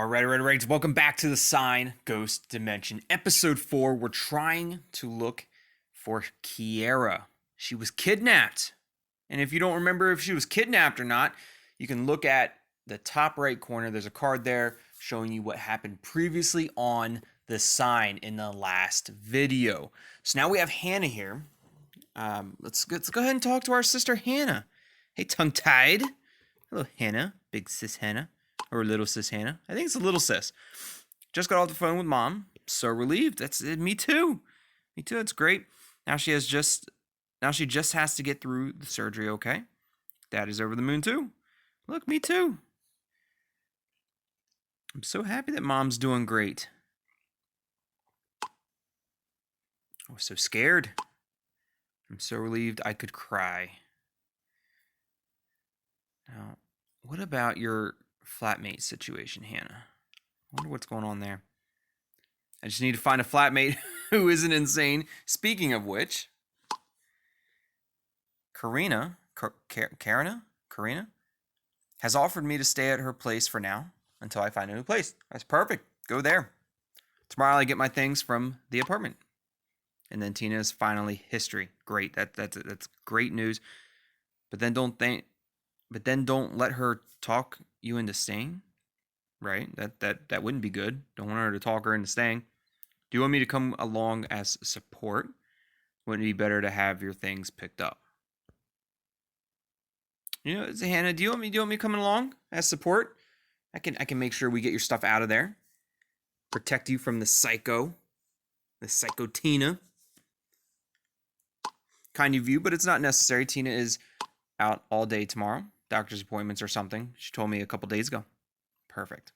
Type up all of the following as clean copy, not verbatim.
All right. Welcome back to the Sign Ghost Dimension. Episode 4, we're trying to look for Ciara. She was kidnapped. And if you don't remember if she was kidnapped or not, you can look at the top right corner. There's a card there showing you what happened previously on the Sign in the last video. So now we have Hannah here. Let's go ahead and talk to our sister Hannah. Hey, tongue-tied. Hello, Hannah. Big sis Hannah. Or little sis Hannah. I think it's a little sis. Just got off the phone with mom. So relieved. That's it. Me too. Me too. It's great. Now she just has to get through the surgery, okay? Dad is over the moon too. Look, me too. I'm so happy that mom's doing great. I was so scared. I'm so relieved I could cry. Now, what about your flatmate situation, Hannah? I wonder what's going on there. I just need to find a flatmate who isn't insane. Speaking of which, Karina has offered me to stay at her place for now until I find a new place. That's perfect. Go there. Tomorrow I get my things from the apartment. And then Tina is finally history. Great. That's great news. But then don't let her talk you into staying. Right? That wouldn't be good. Don't want her to talk her into staying. Do you want me to come along as support? Wouldn't it be better to have your things picked up? You know, Hannah, do you want me coming along as support? I can make sure we get your stuff out of there. Protect you from the psycho Tina. Kind of you, but it's not necessary. Tina is out all day tomorrow. Doctor's appointments or something. She told me a couple days ago. Perfect.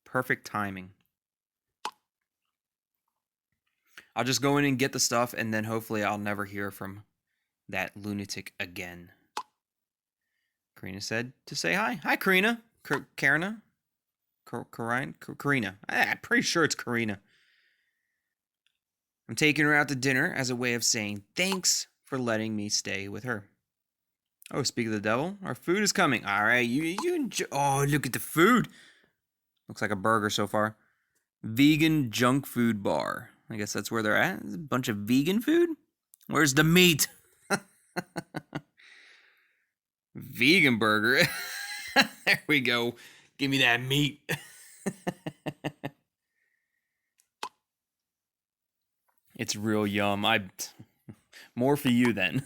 Perfect timing. I'll just go in and get the stuff, and then hopefully I'll never hear from that lunatic again. Karina said to say hi. Hi, Karina. Karina? Karina. I'm pretty sure it's Karina. I'm taking her out to dinner as a way of saying thanks for letting me stay with her. Oh, speak of the devil, our food is coming. All right, you enjoy. Oh, look at the food. Looks like a burger so far. Vegan junk food bar. I guess that's where they're at. There's a bunch of vegan food. Where's the meat? Vegan burger. There we go. Give me that meat. It's real yum. More for you then.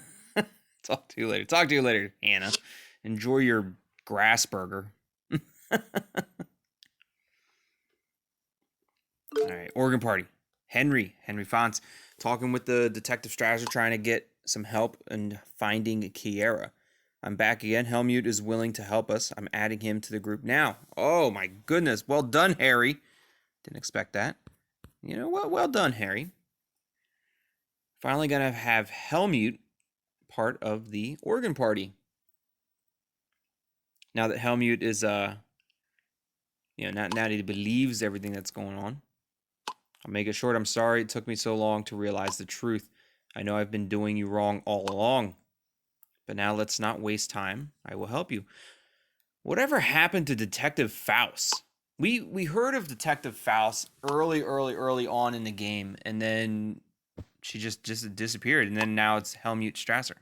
Talk to you later, Hannah. Enjoy your grass burger. All right, organ party. Henry Fonts talking with the Detective Strasser, trying to get some help in finding Ciara. I'm back again. Helmut is willing to help us. I'm adding him to the group now. Oh my goodness. Well done, Harry. Didn't expect that. You know what? Well done, Harry. Finally gonna have Helmut part of the organ party. Now that Helmut is now that he believes everything that's going on. I'll make it short. I'm sorry it took me so long to realize the truth. I know I've been doing you wrong all along. But now let's not waste time. I will help you. Whatever happened to Detective Faust? We heard of Detective Faust early on in the game, and then she just disappeared, and then now it's Helmut Strasser.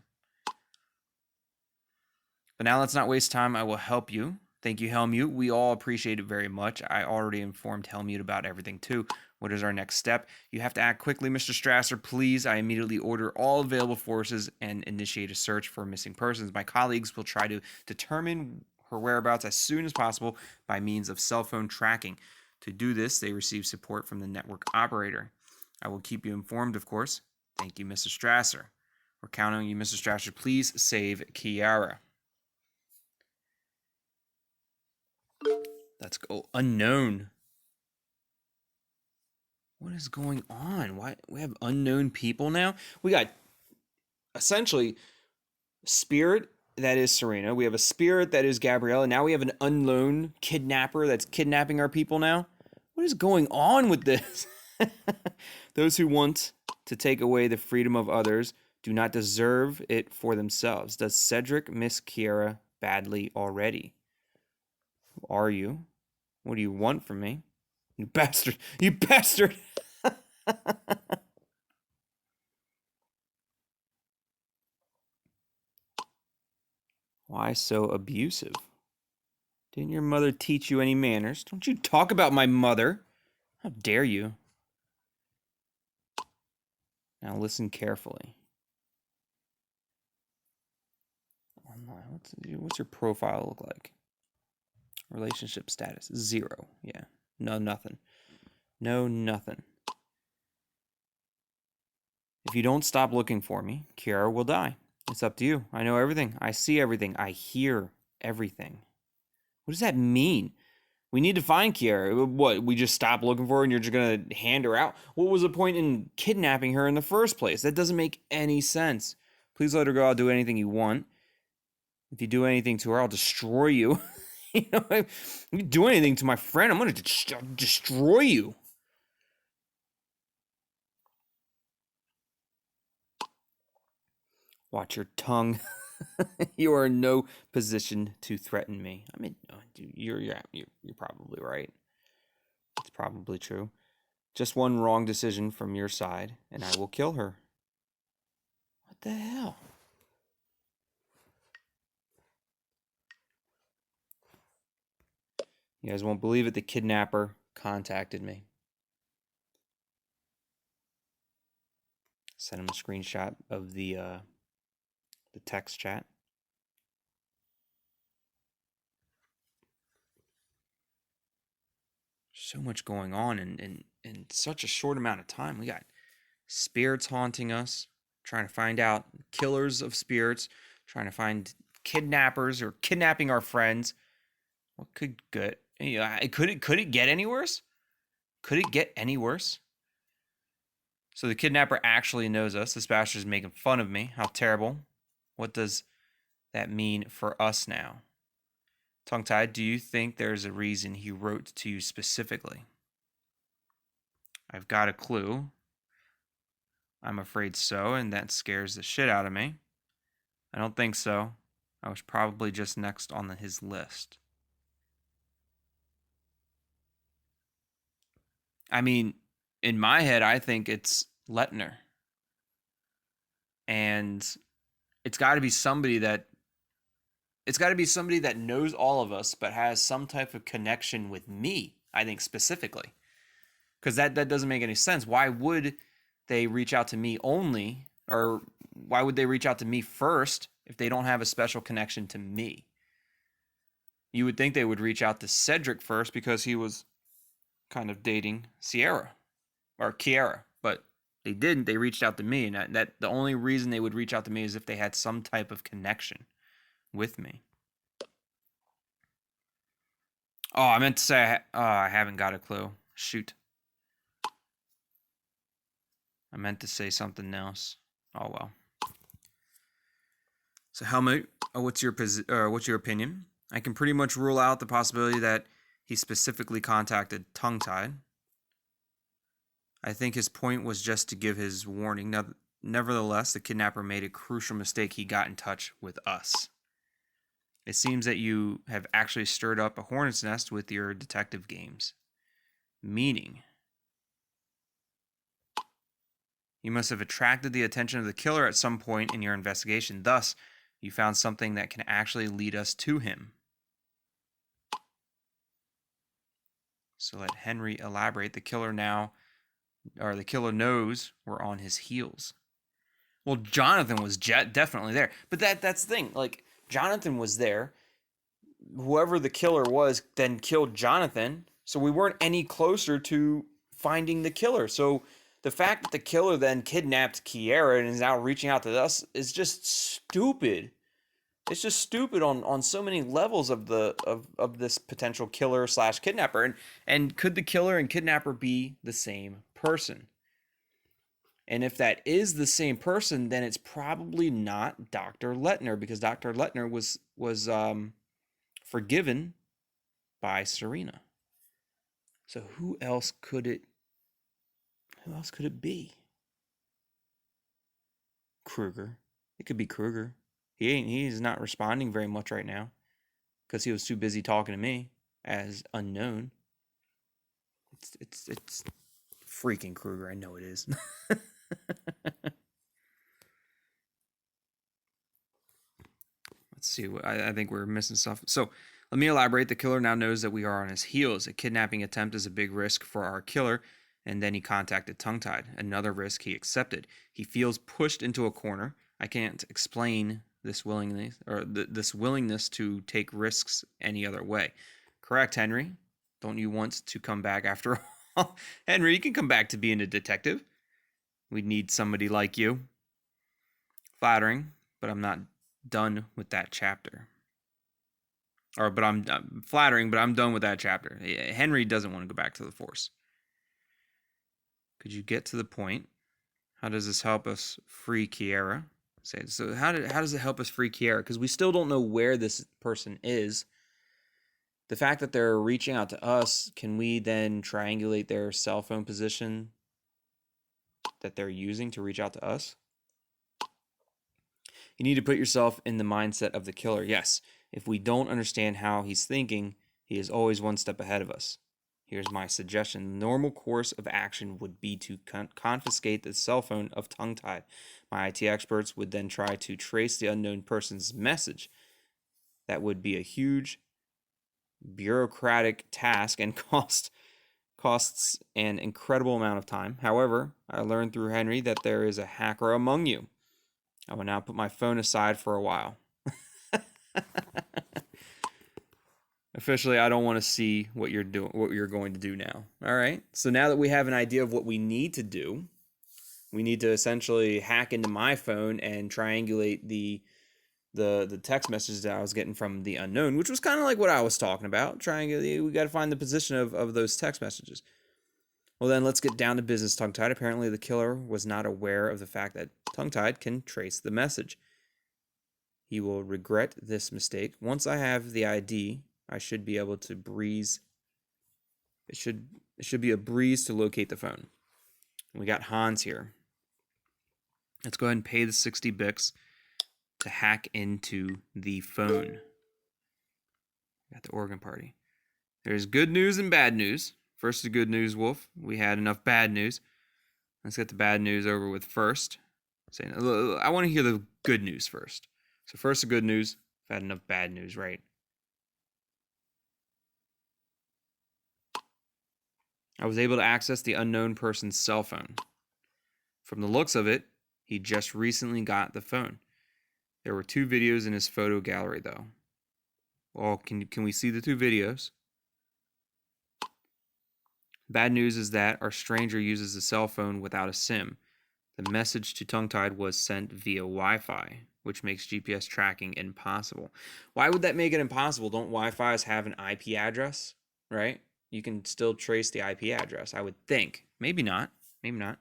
But now let's not waste time. I will help you. Thank you, Helmut. We all appreciate it very much. I already informed Helmut about everything too. What is our next step? You have to act quickly, Mr. Strasser. Please, I immediately order all available forces and initiate a search for missing persons. My colleagues will try to determine her whereabouts as soon as possible by means of cell phone tracking. To do this, they receive support from the network operator. I will keep you informed, of course. Thank you, Mr. Strasser. We're counting on you, Mr. Strasser. Please save Ciara. Let's go. Unknown. What is going on? Why we have unknown people now? We got essentially spirit that is Sarina. We have a spirit that is Gabriella. Now we have an unknown kidnapper that's kidnapping our people now. What is going on with this? Those who want to take away the freedom of others do not deserve it for themselves. Does Cedric miss Ciara badly already? Who are you? What do you want from me? You bastard! You bastard! Why so abusive? Didn't your mother teach you any manners? Don't you talk about my mother. How dare you? Now listen carefully. What's your profile look like? Relationship status, 0. Yeah. No, nothing. No, nothing. If you don't stop looking for me, Ciara will die. It's up to you. I know everything. I see everything. I hear everything. What does that mean? We need to find Ciara. What, we just stop looking for her and you're just going to hand her out? What was the point in kidnapping her in the first place? That doesn't make any sense. Please let her go. I'll do anything you want. If you do anything to her, I'll destroy you. If you do anything to my friend, I'm going to destroy you. Watch your tongue. You are in no position to threaten me. I mean, you're probably right. It's probably true. Just one wrong decision from your side, and I will kill her. What the hell? You guys won't believe it. The kidnapper contacted me. Sent him a screenshot of the text chat. So much going on in such a short amount of time. We got spirits haunting us, trying to find out killers of spirits, trying to find kidnappers or kidnapping our friends. What could get? Could it get any worse? Could it get any worse? So the kidnapper actually knows us. This bastard's making fun of me. How terrible. What does that mean for us now? Tongue-tied, do you think there's a reason he wrote to you specifically? I've got a clue. I'm afraid so, and that scares the shit out of me. I don't think so. I was probably just next on his list. I mean, in my head, I think it's Lettner. And it's got to be somebody that knows all of us, but has some type of connection with me, I think specifically. Because that doesn't make any sense. Why would they reach out to me only? Or why would they reach out to me first if they don't have a special connection to me? You would think they would reach out to Cedric first because he was kind of dating Ciara. But they didn't. They reached out to me. And that the only reason they would reach out to me is if they had some type of connection with me. Oh, I meant to say I haven't got a clue. Shoot. I meant to say something else. Oh well. So Helmut, what's your opinion? I can pretty much rule out the possibility that he specifically contacted Tongue-Tied. I think his point was just to give his warning. Now, nevertheless, the kidnapper made a crucial mistake. He got in touch with us. It seems that you have actually stirred up a hornet's nest with your detective games. Meaning, you must have attracted the attention of the killer at some point in your investigation. Thus, you found something that can actually lead us to him. So let Henry elaborate. The killer knows we're on his heels. Well, Jonathan was definitely there. But that's the thing. Like, Jonathan was there. Whoever the killer was then killed Jonathan. So we weren't any closer to finding the killer. So the fact that the killer then kidnapped Ciara and is now reaching out to us is just stupid. It's just stupid on so many levels of this potential killer / kidnapper. And could the killer and kidnapper be the same person? And if that is the same person, then it's probably not Dr. Lettner, because Dr. Lettner was forgiven by Sarina. So who else could it be? Kruger. It could be Kruger. He's not responding very much right now because he was too busy talking to me as unknown. It's freaking Kruger. I know it is. Let's see. I think we're missing stuff. So let me elaborate. The killer now knows that we are on his heels. A kidnapping attempt is a big risk for our killer, and then he contacted Tongue-Tied. Another risk he accepted. He feels pushed into a corner. I can't explain this willingness or this willingness to take risks any other way. Correct, Henry? Don't you want to come back after all? Henry, you can come back to being a detective. We need somebody like you. Flattering, but I'm not done with that chapter. But I'm flattering, but I'm done with that chapter. Henry doesn't want to go back to the force. Could you get to the point? How does this help us free Ciara? So how does it help us free Ciara? Because we still don't know where this person is. The fact that they're reaching out to us, can we then triangulate their cell phone position that they're using to reach out to us? You need to put yourself in the mindset of the killer. Yes, if we don't understand how he's thinking, he is always one step ahead of us. Here's my suggestion. The normal course of action would be to confiscate the cell phone of Tongue-Tied. My IT experts would then try to trace the unknown person's message. That would be a huge bureaucratic task and costs an incredible amount of time. However, I learned through Henry that there is a hacker among you. I will now put my phone aside for a while. Officially, I don't want to see what you're doing, what you're going to do now. All right. So now that we have an idea of what we need to do, we need to essentially hack into my phone and triangulate the text messages that I was getting from the unknown, which was kind of like what I was talking about. We got to find the position of those text messages. Well, then let's get down to business, Tongue-Tied. Apparently, the killer was not aware of the fact that Tongue-Tied can trace the message. He will regret this mistake. Once I have the ID, I should be able to breeze. It should be a breeze to locate the phone. We got Hans here. Let's go ahead and pay the 60 bits to hack into the phone. Got the organ party. There's good news and bad news. First, the good news, Wolf. We had enough bad news. Let's get the bad news over with first. I want to hear the good news first. So first, the good news. I've had enough bad news, right? I was able to access the unknown person's cell phone. From the looks of it, he just recently got the phone. There were 2 videos in his photo gallery, though. Well, can we see the 2 videos? Bad news is that our stranger uses a cell phone without a SIM. The message to Tongue-Tied was sent via Wi-Fi, which makes GPS tracking impossible. Why would that make it impossible? Don't Wi-Fi's have an IP address, right? You can still trace the IP address, I would think. Maybe not. Maybe not.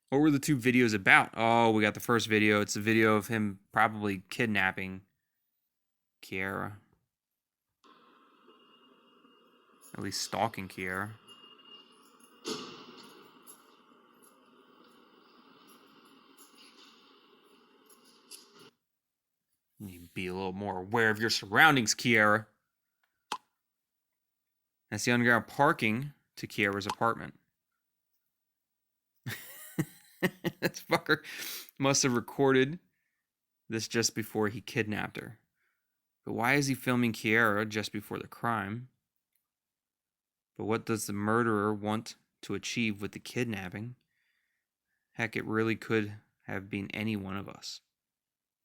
What were the 2 videos about? Oh, we got the first video. It's a video of him probably kidnapping Ciara. At least stalking Ciara. You need to be a little more aware of your surroundings, Ciara. That's the underground parking to Ciara's apartment. This fucker must have recorded this just before he kidnapped her. But why is he filming Ciara just before the crime? But what does the murderer want to achieve with the kidnapping? Heck, it really could have been any one of us.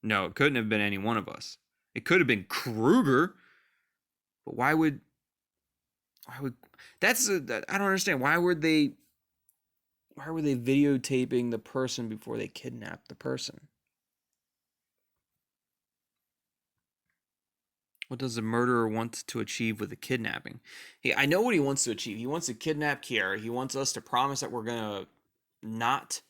No, it couldn't have been any one of us. It could have been Kruger. But why would I don't understand. Why were they videotaping the person before they kidnapped the person? What does the murderer want to achieve with the kidnapping? I know what he wants to achieve. He wants to kidnap Ciara. He wants us to promise that we're going to not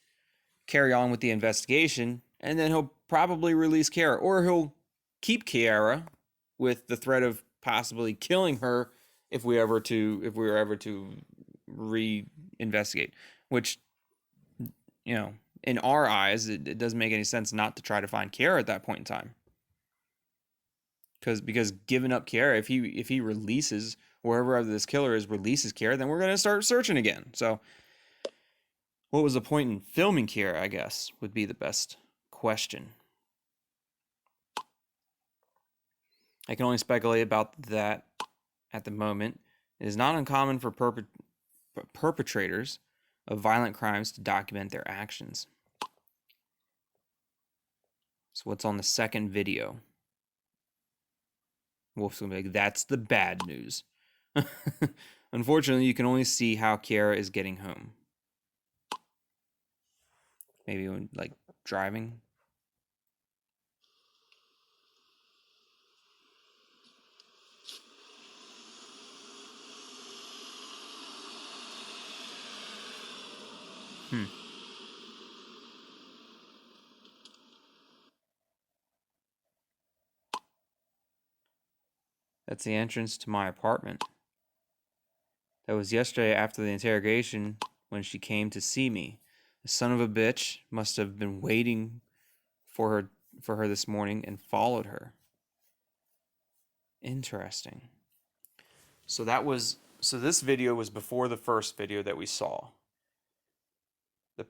carry on with the investigation, and then he'll probably release Ciara, or he'll keep Ciara with the threat of possibly killing her if we were ever to re-investigate, which, you know, in our eyes, it doesn't make any sense not to try to find Ciara at that point in time. Because giving up Ciara, if he releases wherever this killer is releases Ciara, then we're going to start searching again. So what was the point in filming Ciara, I guess, would be the best question. I can only speculate about that at the moment. It is not uncommon for perpetrators of violent crimes to document their actions. So what's on the second video? Wolf's gonna be like, that's the bad news. Unfortunately, you can only see how Ciara is getting home. Maybe when, like, driving. That's the entrance to my apartment. That was yesterday after the interrogation when she came to see me. The son of a bitch must have been waiting for her this morning and followed her. Interesting. So this video was before the first video that we saw. The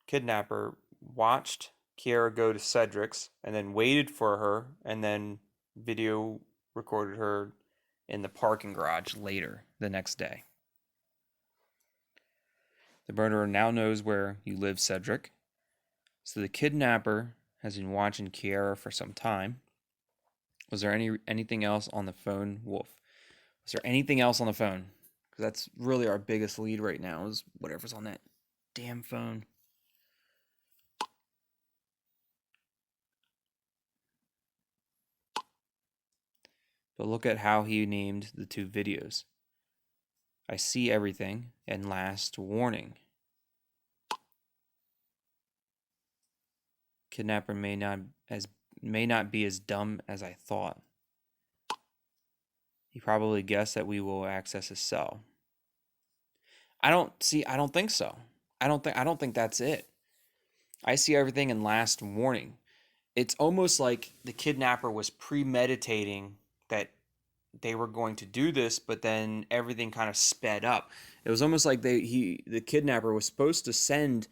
kidnapper watched Ciara go to Cedric's and then waited for her and then video recorded her in the parking garage later the next day. The murderer now knows where you live, Cedric. So the kidnapper has been watching Ciara for some time. Was there anything else on the phone, Wolf? Was there anything else on the phone? Because that's really our biggest lead right now, is whatever's on that damn phone. But look at how he named the two videos. I see everything, and last warning. Kidnapper may not be as dumb as I thought. He probably guessed that we will access his cell. I don't think so. I don't think that's it. I see everything in last warning. It's almost like the kidnapper was premeditating that they were going to do this, but then everything kind of sped up. It was almost like the kidnapper was supposed to send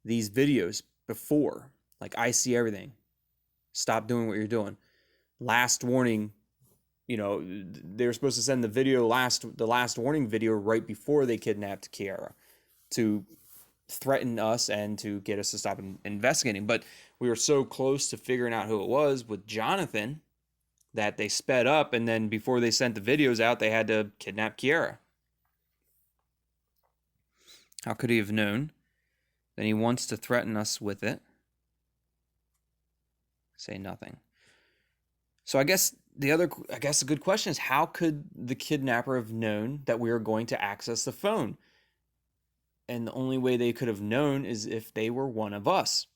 these videos before. Like, I see everything. Stop doing what you're doing. Last warning, they were supposed to send the last warning video right before they kidnapped Ciara to threaten us and to get us to stop investigating. But we were so close to figuring out who it was with Jonathan that they sped up, and then before they sent the videos out, they had to kidnap Ciara. How could he have known? Then he wants to threaten us with it. Say nothing. So I guess a good question is, how could the kidnapper have known that we were going to access the phone? And the only way they could have known is if they were one of us.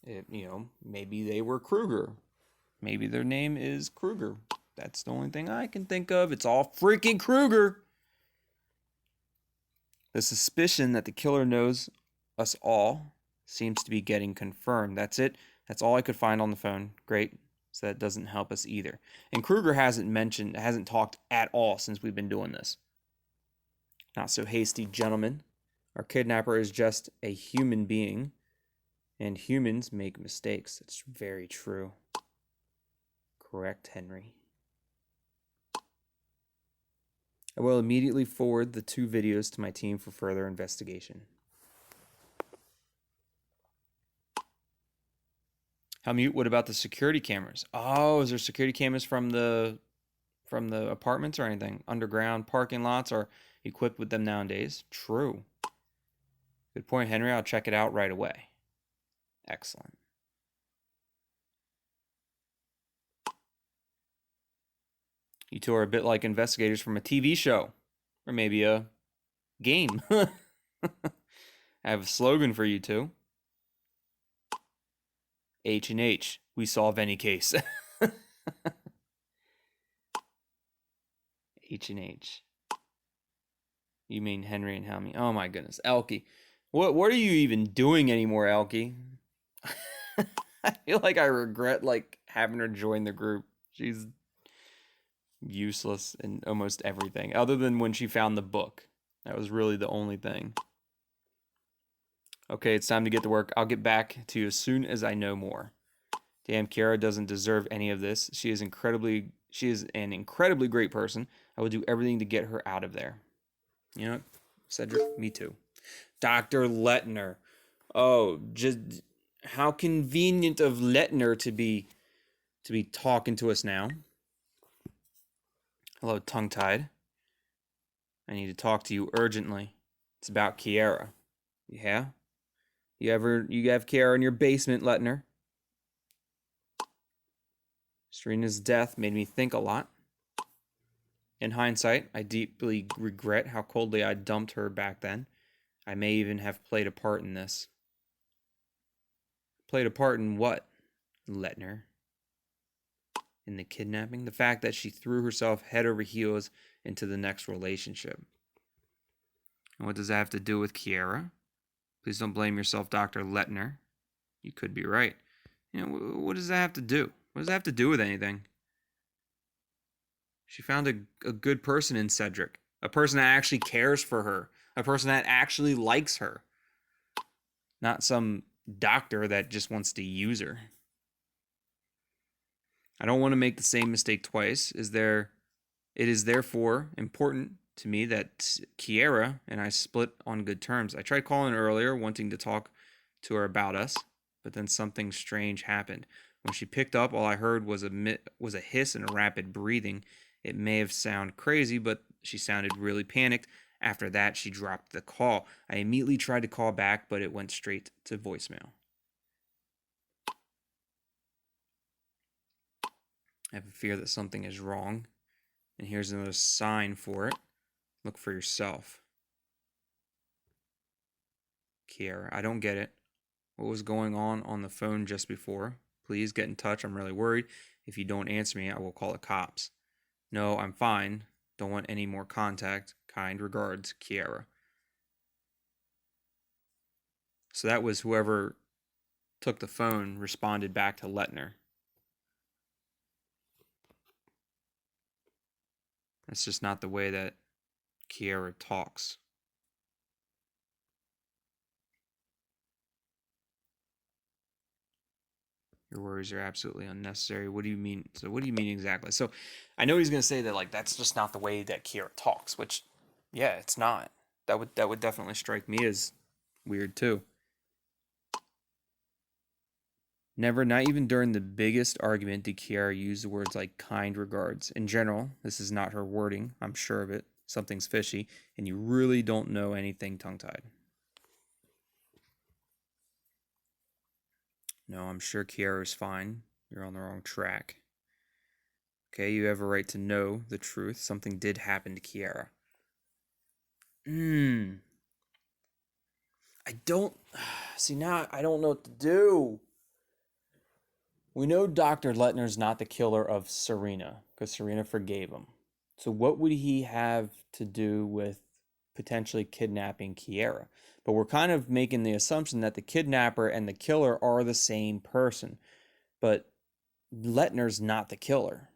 Maybe they were Kruger. Maybe their name is Kruger. That's the only thing I can think of. It's all freaking Kruger. The suspicion that the killer knows us all seems to be getting confirmed. That's it. That's all I could find on the phone. Great. So that doesn't help us either. And Kruger hasn't talked at all since we've been doing this. Not so hasty, gentlemen. Our kidnapper is just a human being, and humans make mistakes. It's very true. Correct, Henry. I will immediately forward the two videos to my team for further investigation. Helmut, what about the security cameras? Oh, is there security cameras from the apartments or anything? Underground parking lots are equipped with them nowadays. True. Good point, Henry. I'll check it out right away. Excellent. You two are a bit like investigators from a TV show, or maybe a game. I have a slogan for you two. H&H, we solve any case. H&H. You mean Henry and Helmy? Oh my goodness, Elkie. What are you even doing anymore, Elkie? I feel like I regret having her join the group. She's useless in almost everything, other than when she found the book. That was really the only thing. Okay, it's time to get to work. I'll get back to you as soon as I know more. Damn, Ciara doesn't deserve any of this. She is an incredibly great person. I will do everything to get her out of there. You know what, Cedric? Me too. Dr. Lettner. Oh, just how convenient of Lettner to be talking to us now. Hello, tongue-tied. I need to talk to you urgently. It's about Ciara. Yeah? You have Ciara in your basement, Lettner? Sarina's death made me think a lot. In hindsight, I deeply regret how coldly I dumped her back then. I may even have played a part in this. Played a part in what, Lettner? In the kidnapping? The fact that she threw herself head over heels into the next relationship. And what does that have to do with Ciara? Please don't blame yourself, Dr. Lettner. You could be right. You know, what does that have to do? What does that have to do with anything? She found a good person in Cedric. A person that actually cares for her. A person that actually likes her. Not some doctor that just wants to use her. I don't want to make the same mistake twice. It is therefore important to me that Ciara and I split on good terms. I tried calling her earlier, wanting to talk to her about us, but then something strange happened. When she picked up, all I heard was a hiss and a rapid breathing. It may have sounded crazy, but she sounded really panicked. After that, she dropped the call. I immediately tried to call back, but it went straight to voicemail. I have a fear that something is wrong, and here's another sign for it. Look for yourself. Ciara, I don't get it. What was going on the phone just before? Please get in touch. I'm really worried. If you don't answer me, I will call the cops. No, I'm fine. Don't want any more contact. Kind regards, Ciara. So that was whoever took the phone responded back to Lettner. That's just not the way that Ciara talks. Your worries are absolutely unnecessary. What do you mean? So what do you mean exactly? So I know he's going to say that, like, that's just not the way that Ciara talks, which, yeah, it's not. That would definitely strike me as weird too. Never, not even during the biggest argument, did Ciara use the words like kind regards. In general, this is not her wording. I'm sure of it. Something's fishy, and you really don't know anything tongue-tied. No, I'm sure Ciara's fine. You're on the wrong track. Okay, you have a right to know the truth. Something did happen to Ciara. I don't... See, now I don't know what to do. We know Dr. Lettner's not the killer of Sarina, because Sarina forgave him. So what would he have to do with potentially kidnapping Ciara? But we're kind of making the assumption that the kidnapper and the killer are the same person. But Lettner's not the killer.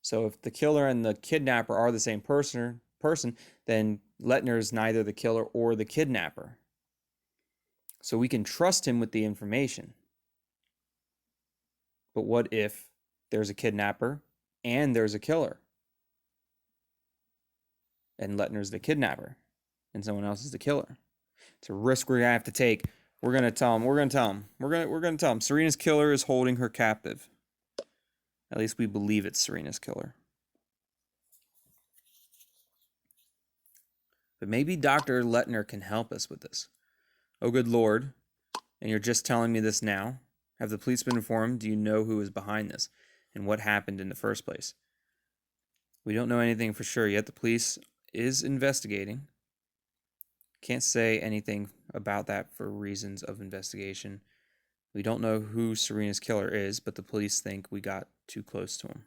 So if the killer and the kidnapper are the same person, then Lettner's neither the killer or the kidnapper. So we can trust him with the information. But what if there's a kidnapper and there's a killer? And Lettner's the kidnapper and someone else is the killer. It's a risk we're going to have to take. We're going to tell him. We're going to tell him. Sarina's killer is holding her captive. At least we believe it's Sarina's killer. But maybe Dr. Lettner can help us with this. Oh, good Lord. And you're just telling me this now? Have the police been informed? Do you know who is behind this? And what happened in the first place? We don't know anything for sure yet. The police is investigating. Can't say anything about that for reasons of investigation. We don't know who Sarina's killer is, but the police think we got too close to him.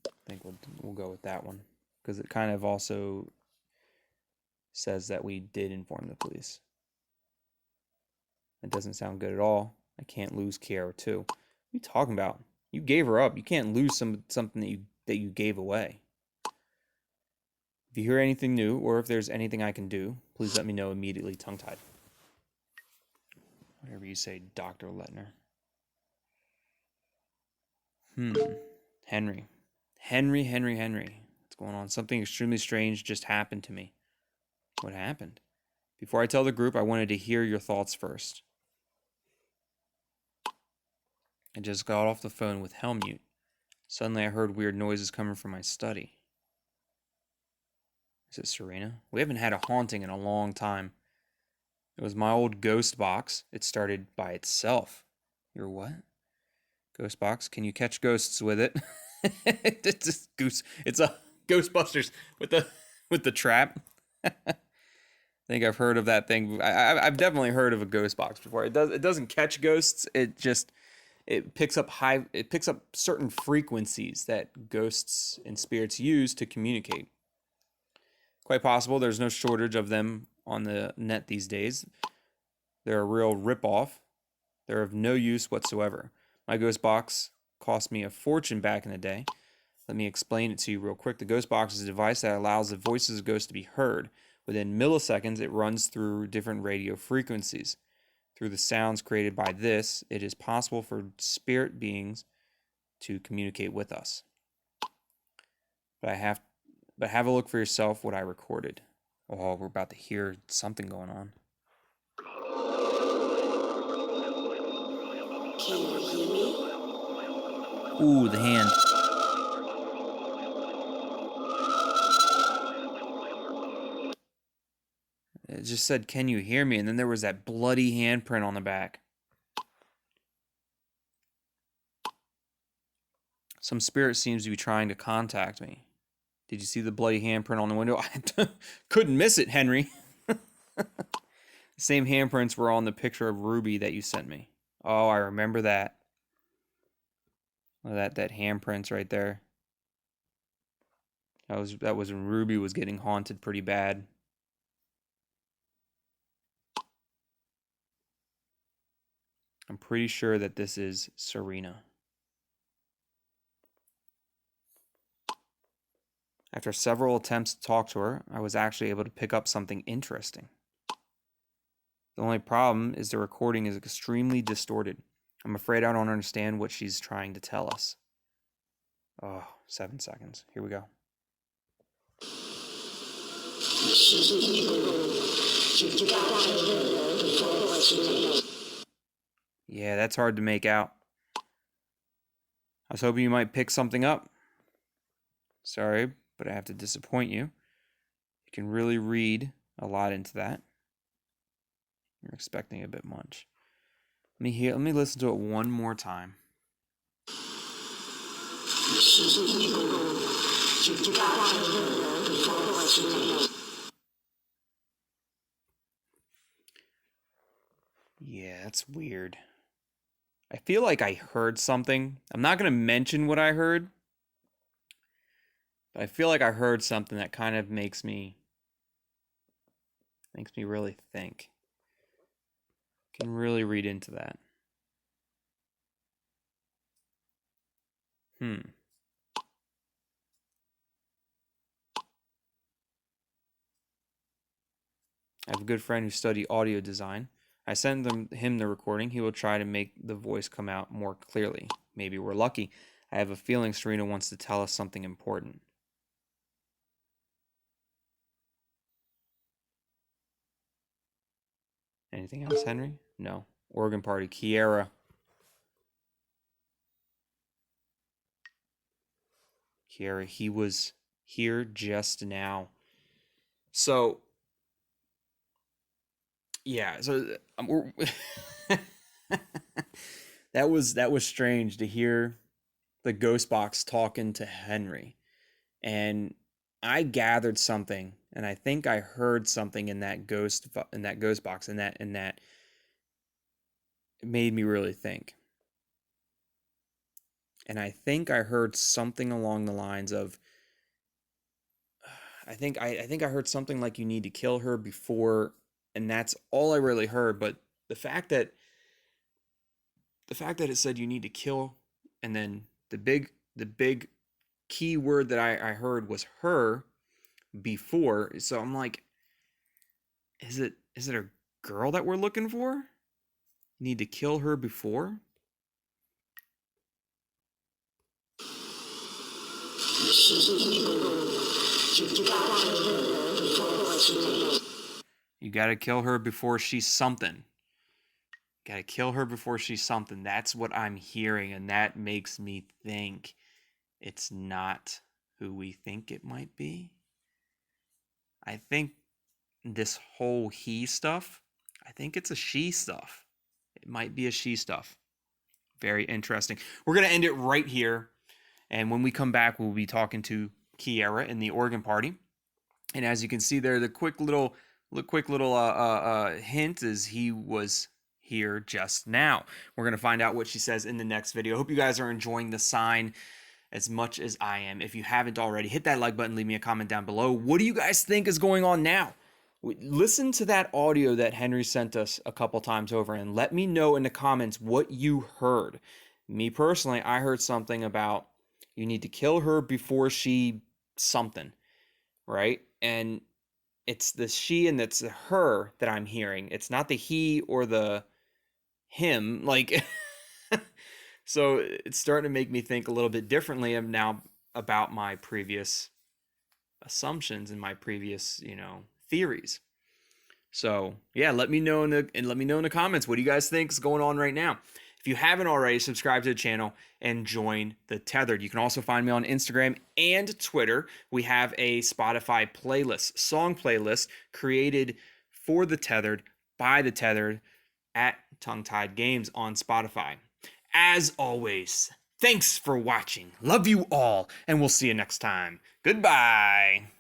I think we'll go with that one, because it kind of also says that we did inform the police. It doesn't sound good at all. I can't lose Ciara too. What are you talking about? You gave her up. You can't lose something that you gave away. If you hear anything new, or if there's anything I can do, please let me know immediately. Tongue-tied. Whatever you say, Dr. Lettner. Henry. Henry. What's going on? Something extremely strange just happened to me. What happened? Before I tell the group, I wanted to hear your thoughts first. I just got off the phone with Helmut. Suddenly I heard weird noises coming from my study. Is it Sarina? We haven't had a haunting in a long time. It was my old ghost box. It started by itself. Your what? Ghost box? Can you catch ghosts with it? It's a Ghostbusters with the trap. I think I've heard of that thing. I've definitely heard of a ghost box before. It doesn't catch ghosts. It picks up certain frequencies that ghosts and spirits use to communicate. Quite possible there's no shortage of them on the net these days. They're a real ripoff. They're of no use whatsoever. My ghost box cost me a fortune back in the day. Let me explain it to you real quick. The ghost box is a device that allows the voices of ghosts to be heard. Within milliseconds, it runs through different radio frequencies. Through the sounds created by this, it is possible for spirit beings to communicate with us. But have a look for yourself what I recorded. Oh, we're about to hear something going on. Can you hear me? Ooh, the hand. It just said, "Can you hear me?" And then there was that bloody handprint on the back. Some spirit seems to be trying to contact me. Did you see the bloody handprint on the window? I couldn't miss it, Henry. The same handprints were on the picture of Ruby that you sent me. Oh, I remember that. Oh, that handprints right there. That was when Ruby was getting haunted pretty bad. I'm pretty sure that this is Sarina. After several attempts to talk to her, I was actually able to pick up something interesting. The only problem is the recording is extremely distorted. I'm afraid I don't understand what she's trying to tell us. Oh, 7 seconds. Here we go. Yeah, that's hard to make out. I was hoping you might pick something up. Sorry, but I have to disappoint you. You can really read a lot into that. You're expecting a bit much. Let me listen to it one more time. Yeah, that's weird. I feel like I heard something. I'm not going to mention what I heard, but I feel like I heard something that kind of makes me really think. Can really read into that. I have a good friend who studied audio design. I sent him the recording. He will try to make the voice come out more clearly. Maybe we're lucky. I have a feeling Sarina wants to tell us something important. Anything else, Henry? No. Organ party. Ciara. Ciara, he was here just now. So, yeah. So that was strange to hear the ghost box talking to Henry, and I gathered something, and I think I heard something in that ghost box, and that it made me really think. And I think I heard something along the lines of, I think I heard something like you need to kill her before, and that's all I really heard. But the fact that it said you need to kill and then the big key word that I heard was her before. So I'm like, is it a girl that we're looking for? Need to kill her before? You gotta kill her before she's something. Gotta kill her before she's something. That's what I'm hearing, and that makes me think it's not who we think it might be. I think this whole he stuff, I think it's a she stuff. It might be a she stuff. Very interesting. We're gonna end it right here, and when we come back, we'll be talking to Ciara in the organ party. And as you can see there, the quick little hint is he was here just now. We're gonna find out what she says in the next video. Hope you guys are enjoying the sign as much as I am. If you haven't already, hit that like button, leave me a comment down below. What do you guys think is going on now? Listen to that audio that Henry sent us a couple times over and let me know in the comments what you heard. Me personally, I heard something about you need to kill her before she something, right? And it's the she and it's the her that I'm hearing. It's not the he or the him. Like, so it's starting to make me think a little bit differently now about my previous assumptions and my previous, theories. So yeah, let me know in the comments, what do you guys think is going on right now? If you haven't already, subscribe to the channel and join the Tethered. You can also find me on Instagram and Twitter. We have a Spotify playlist, song playlist created for the Tethered by the Tethered at Tongue Tied Games on Spotify. As always, thanks for watching. Love you all, and we'll see you next time. Goodbye.